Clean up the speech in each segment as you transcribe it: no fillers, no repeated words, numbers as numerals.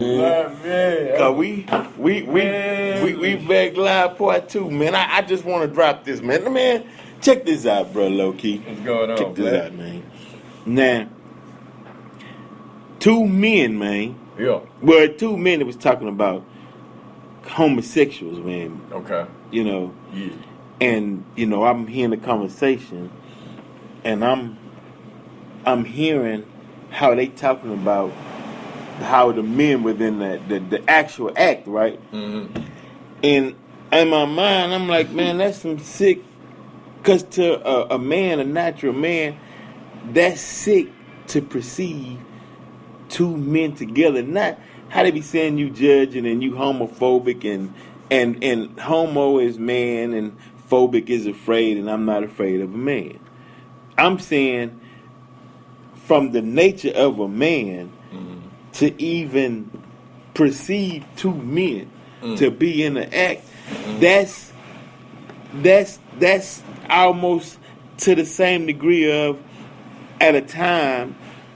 Man. Cause we back live part 2, man. I just want to drop this, man. Man, check this out, bro, low key. What's going on, check this out, man. Now, 2 men, man. Yeah. Well, 2 men that was talking about homosexuals, man. Okay. You know. Yeah. And I'm hearing the conversation, and I'm hearing how they talking about how the men within the actual act, right? Mm-hmm. And in my mind, I'm like, man, that's some sick. Cause to a man, a natural man, that's sick to perceive 2 men together. Not how they be saying you judging and you homophobic and homo is man and phobic is afraid, and I'm not afraid of a man. I'm saying from the nature of a man to even perceive 2 men to be in the act, that's almost to the same degree of at a time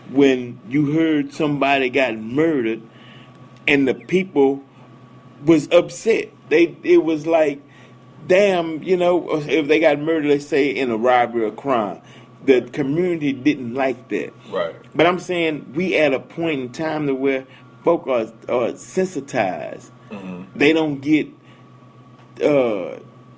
when you heard somebody got murdered and the people was upset. It was like, damn, if they got murdered, let's say in a robbery or crime, the community didn't like that. Right. But I'm saying we at a point in time to where folk are sensitized. Mm-hmm. They don't get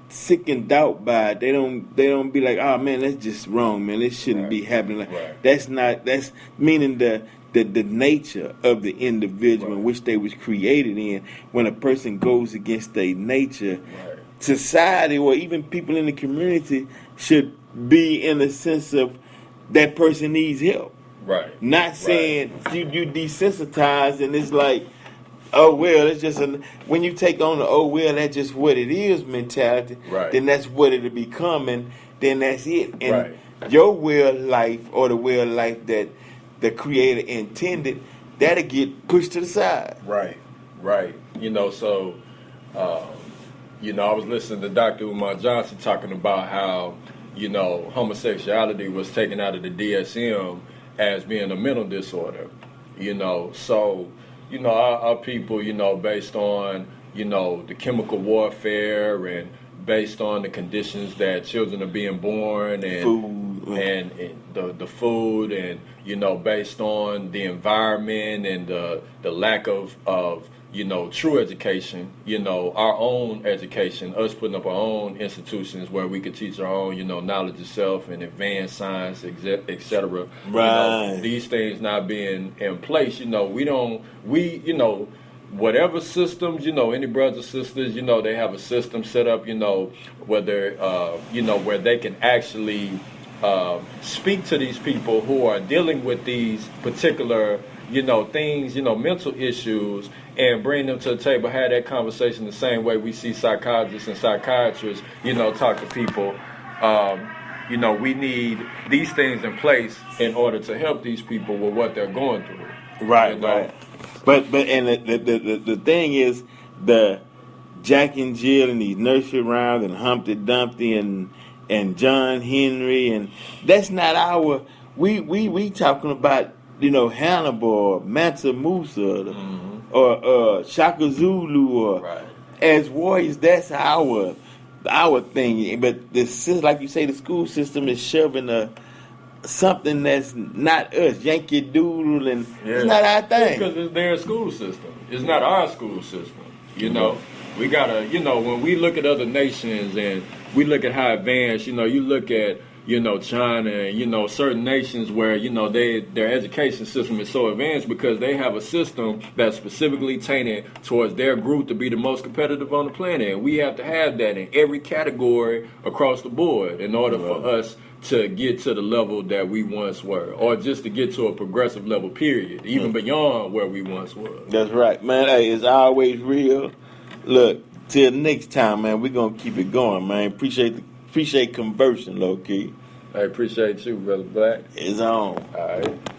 sick and doubt by it. They don't be like, oh man, that's just wrong, man. This shouldn't be happening. Right. That's meaning the nature of the individual in which they was created in. When a person goes against their nature, society or even people in the community should be in the sense of that person needs help. Right. Not saying you desensitized and it's like, oh well, it's just when you take on the oh well, that's just what it is mentality. Right. Then that's what it'll become, and then that's it. And your will life or the will life that the Creator intended, that'll get pushed to the side. Right. So, I was listening to Dr. Umar Johnson talking about how, homosexuality was taken out of the DSM as being a mental disorder. So, our people, based on, the chemical warfare and based on the conditions that children are being born and food. and the food and, based on the environment and the lack of true education, our own education, us putting up our own institutions where we could teach our own, knowledge of self and advanced science, etc. Right. These things not being in place, whatever systems, any brothers or sisters, they have a system set up, whether, where they can actually speak to these people who are dealing with these particular, things, mental issues, and bring them to the table, have that conversation the same way we see psychologists and psychiatrists, talk to people. We need these things in place in order to help these people with what they're going through. Right. But the thing is, the Jack and Jill and these nursery rhymes and Humpty Dumpty and John Henry, and that's not our. We talking about Hannibal or Mansa Musa or Shaka Zulu or as warriors. That's our thing. But like you say, the school system is shoving something that's not us, Yankee Doodle, and it's not our thing. Because it's their school system. It's not our school system. We gotta, when we look at other nations and we look at how advanced, you look at, China and, certain nations where, their education system is so advanced because they have a system that's specifically tainted towards their group to be the most competitive on the planet. And we have to have that in every category across the board in order for us to get to the level that we once were, or just to get to a progressive level, period, even beyond where we once were. That's right, man. Hey, it's always real. Look, till next time, man, we're going to keep it going, man. Appreciate conversing, low-key. I appreciate you, Brother Black. It's on. All right.